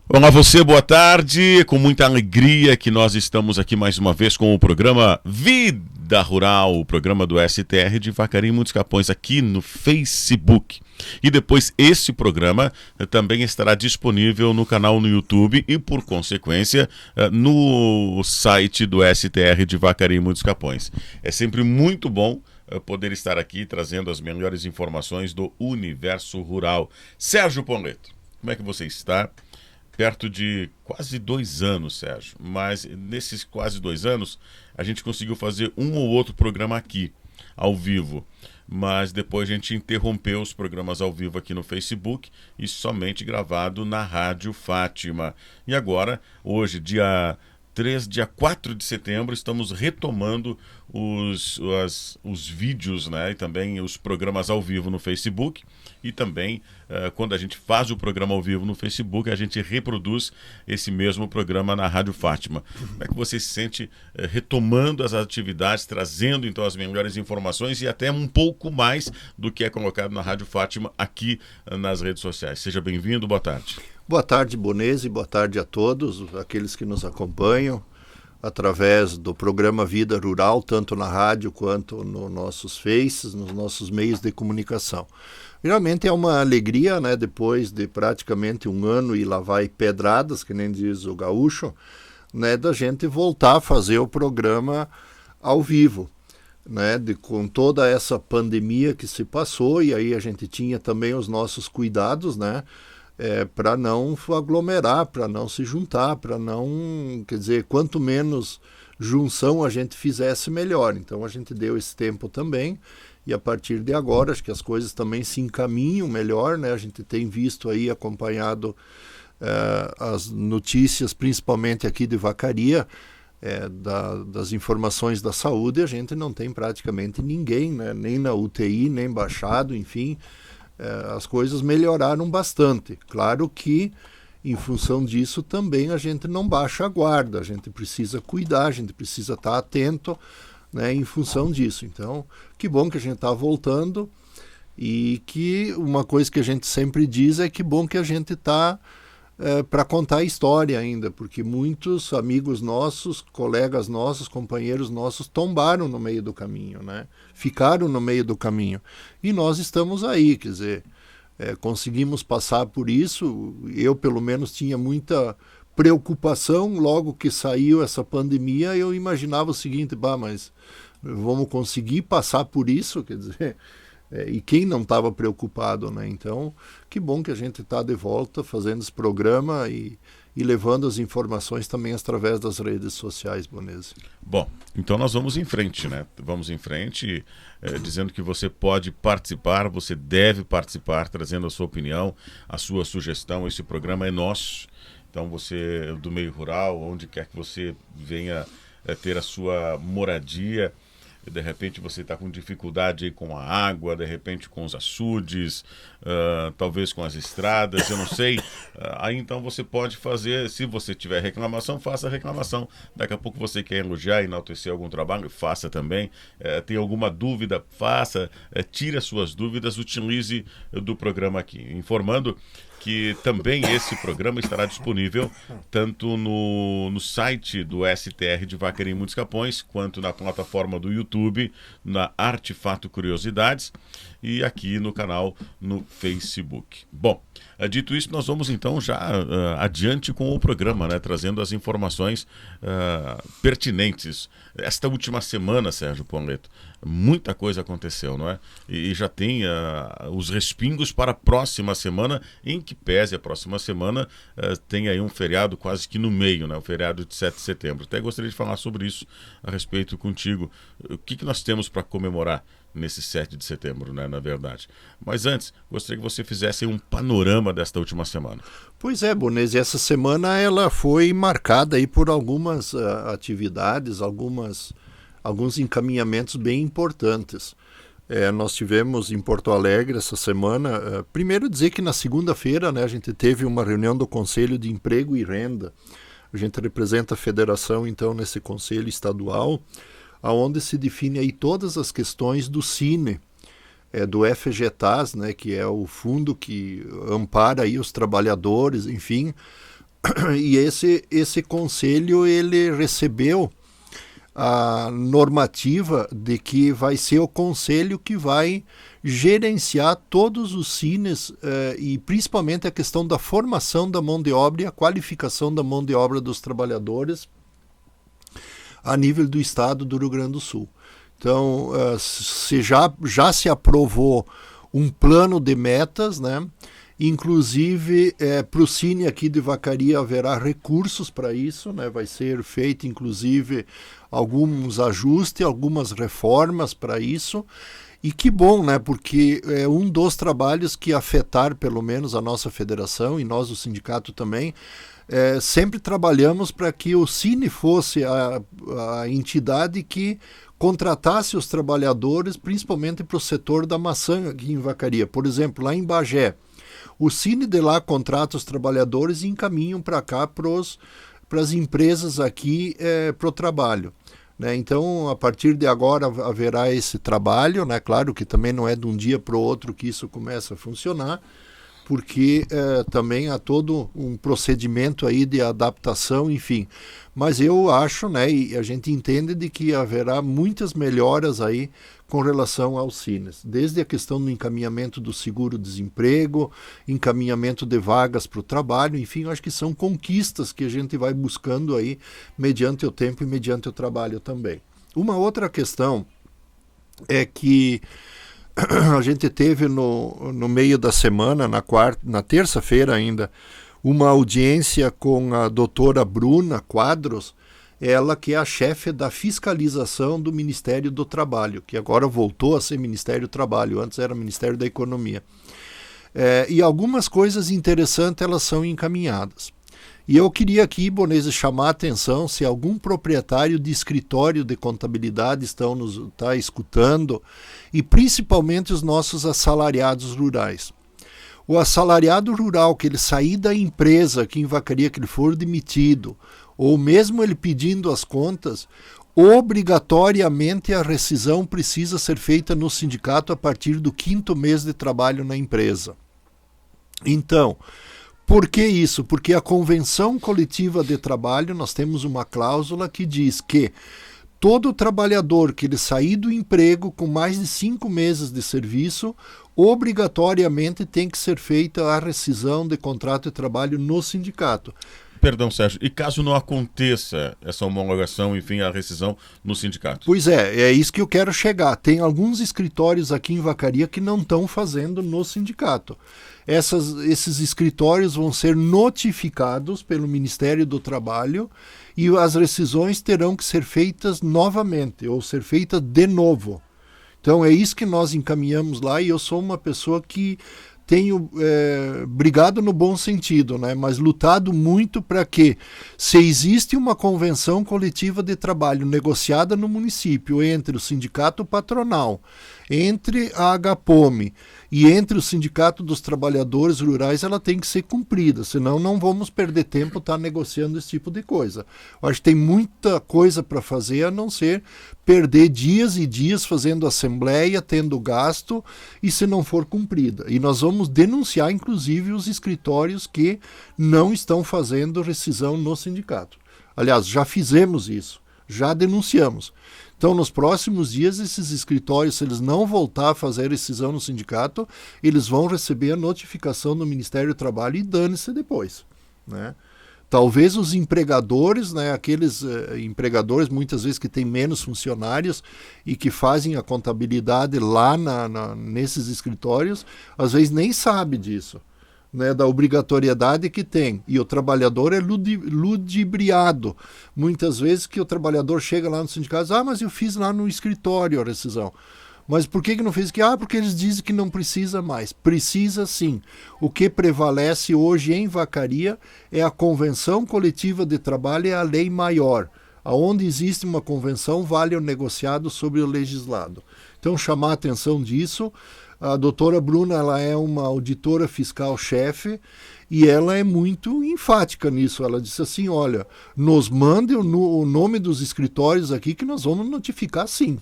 Olá você, boa tarde. Com muita alegria que nós estamos aqui mais uma vez com o programa Vida Rural, o programa do STR de Vacaria e Muitos Capões aqui no Facebook. E depois esse programa também estará disponível no canal no YouTube e, por consequência, no site do STR de Vacaria e Muitos Capões. É sempre muito bom poder estar aqui trazendo as melhores informações do universo rural. Sérgio Ponleto, como é que você está? Perto de quase 2 anos, Sérgio. Mas nesses quase 2 anos, a gente conseguiu fazer um ou outro programa aqui, ao vivo. Mas depois a gente interrompeu os programas ao vivo aqui no Facebook e somente gravado na Rádio Fátima. E agora, hoje, dia 4 de setembro, estamos retomando os vídeos, né, e também os programas ao vivo no Facebook. E também, quando a gente faz o programa ao vivo no Facebook, a gente reproduz esse mesmo programa na Rádio Fátima. Como é que você se sente retomando as atividades, trazendo então as melhores informações e até um pouco mais do que é colocado na Rádio Fátima aqui nas redes sociais? Seja bem-vindo, boa tarde. Boa tarde, Bonese, boa tarde a todos, aqueles que nos acompanham através do programa Vida Rural, tanto na rádio quanto nos nossos faces, nos nossos meios de comunicação. Realmente é uma alegria, né, depois de praticamente 1 ano e lá vai pedradas, que nem diz o gaúcho, né, da gente voltar a fazer o programa ao vivo, né, com toda essa pandemia que se passou, e aí a gente tinha também os nossos cuidados, né, para não aglomerar, para não se juntar, para não, quer dizer, quanto menos junção a gente fizesse, melhor. Então a gente deu esse tempo também, e a partir de agora acho que as coisas também se encaminham melhor, né? A gente tem visto aí, acompanhado as notícias, principalmente aqui de Vacaria, das informações da saúde. A gente não tem praticamente ninguém, né? Nem na UTI, nem baixado, enfim. As coisas melhoraram bastante. Claro que, em função disso, também a gente não baixa a guarda, a gente precisa cuidar, a gente precisa estar atento, né, em função disso. Então, que bom que a gente está voltando, e que uma coisa que a gente sempre diz é que bom que a gente está para contar a história ainda, porque muitos amigos nossos, colegas nossos, companheiros nossos tombaram no meio do caminho, né? Ficaram no meio do caminho. E nós estamos aí, quer dizer, conseguimos passar por isso. Eu, pelo menos, tinha muita preocupação. Logo que saiu essa pandemia, eu imaginava o seguinte: mas vamos conseguir passar por isso, quer dizer... E quem não estava preocupado, né? Então, que bom que a gente está de volta fazendo esse programa e levando as informações também através das redes sociais, Bonese. Bom, então nós vamos em frente, né? Vamos em frente, dizendo que você pode participar, você deve participar, trazendo a sua opinião, a sua sugestão. Esse programa é nosso. Então você, do meio rural, onde quer que você venha ter a sua moradia, de repente você está com dificuldade com a água, de repente com os açudes, talvez com as estradas, eu não sei. Aí então você pode fazer, se você tiver reclamação, faça a reclamação. Daqui a pouco você quer elogiar, enaltecer algum trabalho, faça também. Tem alguma dúvida, faça, tire as suas dúvidas, utilize do programa aqui. Informando que também esse programa estará disponível tanto no site do STR de Vacaria e Muitos Capões, quanto na plataforma do YouTube, na Artefato Curiosidades, e aqui no canal no Facebook. Bom, dito isso, nós vamos então já adiante com o programa, né, trazendo as informações pertinentes. Esta última semana, Sérgio Ponleto, muita coisa aconteceu, não é? E já tem os respingos para a próxima semana, em que pese a próxima semana tem aí um feriado quase que no meio, né? O feriado de 7 de setembro. Até gostaria de falar sobre isso a respeito contigo. O que nós temos para comemorar nesse 7 de setembro, né, na verdade. Mas antes, gostaria que você fizesse um panorama desta última semana. Pois é, Bonese, essa semana ela foi marcada aí por algumas atividades, alguns encaminhamentos bem importantes. Nós tivemos em Porto Alegre essa semana, primeiro dizer que na segunda-feira, né, a gente teve uma reunião do Conselho de Emprego e Renda. A gente representa a federação, então, nesse conselho estadual, onde se define aí todas as questões do Cine, do FGTAS, né, que é o fundo que ampara aí os trabalhadores, enfim, E esse conselho ele recebeu a normativa de que vai ser o conselho que vai gerenciar todos os cines e principalmente a questão da formação da mão de obra e a qualificação da mão de obra dos trabalhadores a nível do estado do Rio Grande do Sul. Então, já se aprovou um plano de metas, né? Inclusive, para o Cine aqui de Vacaria haverá recursos para isso, né? Vai ser feito, inclusive, alguns ajustes, algumas reformas para isso. E que bom, né? Porque é um dos trabalhos que afetar, pelo menos, a nossa federação e nós, o sindicato também, sempre trabalhamos para que o Cine fosse a entidade que contratasse os trabalhadores, principalmente para o setor da maçã aqui em Vacaria. Por exemplo, lá em Bagé, o Cine de lá contrata os trabalhadores e encaminham para cá para as empresas aqui para o trabalho. Né? Então, a partir de agora haverá esse trabalho, né? Claro que também não é de um dia para o outro que isso começa a funcionar, porque também há todo um procedimento aí de adaptação, enfim. Mas eu acho, né, e a gente entende de que haverá muitas melhoras aí com relação aos cines, desde a questão do encaminhamento do seguro-desemprego, encaminhamento de vagas para o trabalho, enfim, eu acho que são conquistas que a gente vai buscando aí mediante o tempo e mediante o trabalho também. Uma outra questão é que a gente teve no meio da semana, na terça-feira ainda, uma audiência com a doutora Bruna Quadros, ela que é a chefe da fiscalização do Ministério do Trabalho, que agora voltou a ser Ministério do Trabalho, antes era Ministério da Economia. E algumas coisas interessantes elas são encaminhadas. E eu queria aqui, Bonese, chamar a atenção se algum proprietário de escritório de contabilidade está escutando, e principalmente os nossos assalariados rurais. O assalariado rural que ele sair da empresa aqui em Vacaria, que ele for demitido, ou mesmo ele pedindo as contas, obrigatoriamente a rescisão precisa ser feita no sindicato a partir do 5º mês de trabalho na empresa. Então, por que isso? Porque a Convenção Coletiva de Trabalho, nós temos uma cláusula que diz que todo trabalhador que ele sair do emprego com mais de 5 meses de serviço, obrigatoriamente tem que ser feita a rescisão de contrato de trabalho no sindicato. Perdão, Sérgio, e caso não aconteça essa homologação, enfim, a rescisão no sindicato? Pois é isso que eu quero chegar. Tem alguns escritórios aqui em Vacaria que não estão fazendo no sindicato. Esses escritórios vão ser notificados pelo Ministério do Trabalho e as rescisões terão que ser feitas novamente, ou ser feitas de novo. Então é isso que nós encaminhamos lá, e eu sou uma pessoa que tenho brigado no bom sentido, né? Mas lutado muito para que, se existe uma convenção coletiva de trabalho negociada no município entre o sindicato patronal, entre a HPOME e entre o Sindicato dos Trabalhadores Rurais, ela tem que ser cumprida, senão não vamos perder tempo estar negociando esse tipo de coisa. Eu acho que tem muita coisa para fazer, a não ser perder dias e dias fazendo assembleia, tendo gasto, e se não for cumprida. E nós vamos denunciar, inclusive, os escritórios que não estão fazendo rescisão no sindicato. Aliás, já fizemos isso, já denunciamos. Então, nos próximos dias, esses escritórios, se eles não voltar a fazer rescisão no sindicato, eles vão receber a notificação do Ministério do Trabalho e dane-se depois, né? Talvez os empregadores, né, aqueles empregadores muitas vezes que têm menos funcionários e que fazem a contabilidade lá nesses escritórios, às vezes nem sabe disso, né, da obrigatoriedade que tem. E o trabalhador é ludibriado. Muitas vezes que o trabalhador chega lá no sindicato e diz, mas eu fiz lá no escritório a rescisão. Mas por que não fez? Porque eles dizem que não precisa mais. Precisa sim. O que prevalece hoje em Vacaria é a Convenção Coletiva de Trabalho e a lei maior. Aonde existe uma convenção, vale o negociado sobre o legislado. Então, chamar a atenção disso. A doutora Bruna, ela é uma auditora fiscal-chefe e ela é muito enfática nisso. Ela disse assim, olha, nos mande o nome dos escritórios aqui que nós vamos notificar sim.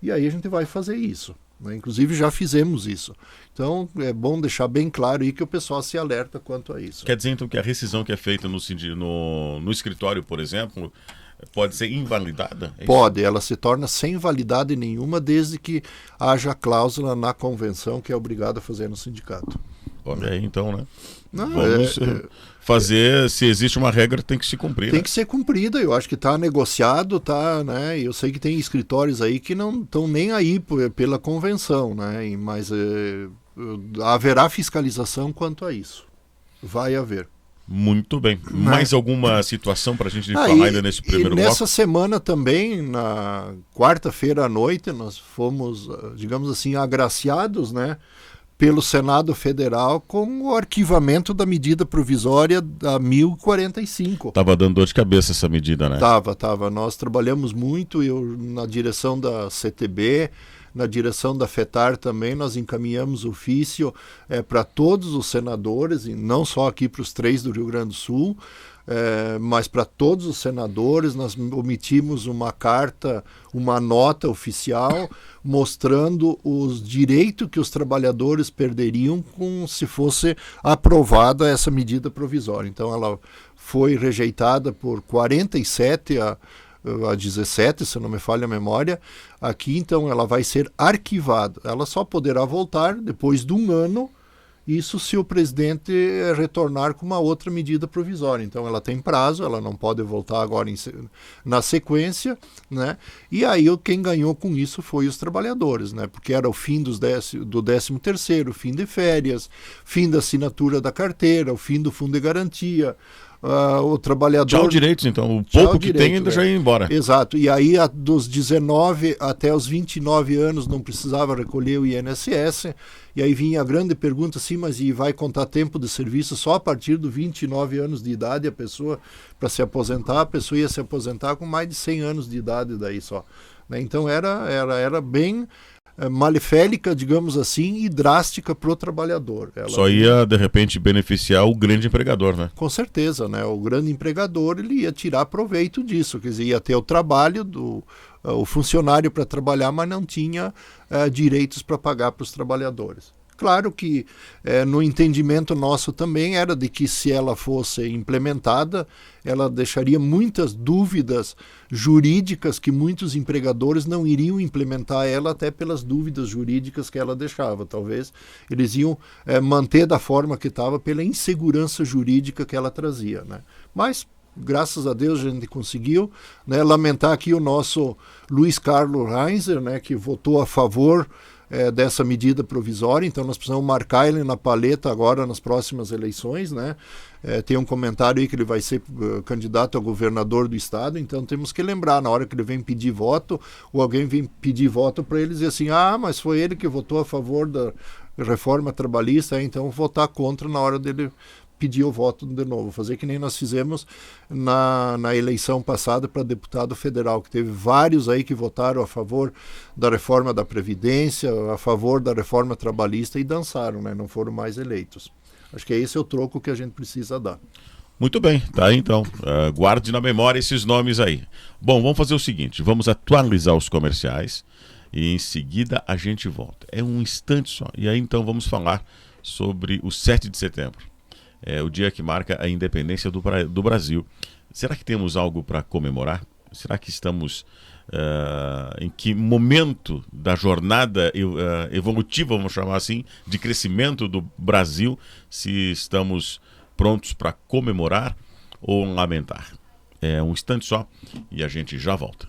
E aí a gente vai fazer isso, né? Inclusive já fizemos isso. Então é bom deixar bem claro aí que o pessoal se alerta quanto a isso. Quer dizer então que a rescisão que é feita no escritório, por exemplo, pode ser invalidada? Pode, ela se torna sem validade nenhuma desde que haja cláusula na convenção que é obrigada a fazer no sindicato. Olha aí então, né? Não, vamos fazer, se existe uma regra, tem que se cumprir. Tem que ser cumprida, eu acho que está negociado, tá, né? Eu sei que tem escritórios aí que não estão nem aí pela convenção, né? Mas haverá fiscalização quanto a isso. Vai haver. Muito bem. Mais alguma situação para a gente falar ainda nesse primeiro bloco? Nessa semana também, na quarta-feira à noite, nós fomos, digamos assim, agraciados, né, pelo Senado Federal com o arquivamento da medida provisória da 1045. Estava dando dor de cabeça essa medida, né? Tava. Nós trabalhamos muito, eu na direção da CTB, na direção da FETAR também, nós encaminhamos ofício para todos os senadores, e não só aqui para os 3 do Rio Grande do Sul, mas para todos os senadores. Nós emitimos uma carta, uma nota oficial, mostrando os direitos que os trabalhadores perderiam se fosse aprovada essa medida provisória. Então ela foi rejeitada por 47 a 17, se não me falha a memória. Aqui, então, ela vai ser arquivada. Ela só poderá voltar depois de um ano, isso se o presidente retornar com uma outra medida provisória. Então, ela tem prazo, ela não pode voltar agora na sequência, né? E aí, quem ganhou com isso foi os trabalhadores, né? Porque era o fim do 13º, fim de férias, fim da assinatura da carteira, o fim do fundo de garantia. O trabalhador... Tchau direitos, então. O pouco que tem ainda já ia embora. Exato. E aí, dos 19 até os 29 anos, não precisava recolher o INSS. E aí vinha a grande pergunta, assim, mas e vai contar tempo de serviço só a partir dos 29 anos de idade a pessoa, para se aposentar? A pessoa ia se aposentar com mais de 100 anos de idade daí só. Né? Então era bem... malefélica, digamos assim, e drástica para o trabalhador. Só ia, de repente, beneficiar o grande empregador, né? Com certeza, né? O grande empregador, ele ia tirar proveito disso, quer dizer, ia ter o trabalho o funcionário para trabalhar, mas não tinha direitos para pagar para os trabalhadores. Claro que no entendimento nosso também era de que, se ela fosse implementada, ela deixaria muitas dúvidas jurídicas que muitos empregadores não iriam implementar ela, até pelas dúvidas jurídicas que ela deixava. Talvez eles iam manter da forma que estava pela insegurança jurídica que ela trazia, né? Mas, graças a Deus, a gente conseguiu, né? Lamentar aqui o nosso Luiz Carlos Reinzer, né, que votou a favor dessa medida provisória. Então nós precisamos marcar ele na paleta agora nas próximas eleições, né? Tem um comentário aí que ele vai ser candidato a governador do estado, então temos que lembrar, na hora que ele vem pedir voto, ou alguém vem pedir voto para ele, dizer assim, mas foi ele que votou a favor da reforma trabalhista, então votar contra na hora dele pedir o voto de novo, fazer que nem nós fizemos na eleição passada para deputado federal, que teve vários aí que votaram a favor da reforma da Previdência, a favor da reforma trabalhista, e dançaram, né? Não foram mais eleitos. Acho que esse é o troco que a gente precisa dar. Muito bem, tá aí então. Guarde na memória esses nomes aí. Bom, vamos fazer o seguinte, vamos atualizar os comerciais e em seguida a gente volta. É um instante só. E aí então vamos falar sobre o 7 de setembro. É o dia que marca a independência do Brasil. Será que temos algo para comemorar? Será que estamos em que momento da jornada evolutiva, vamos chamar assim, de crescimento do Brasil, se estamos prontos para comemorar ou lamentar? É um instante só e a gente já volta.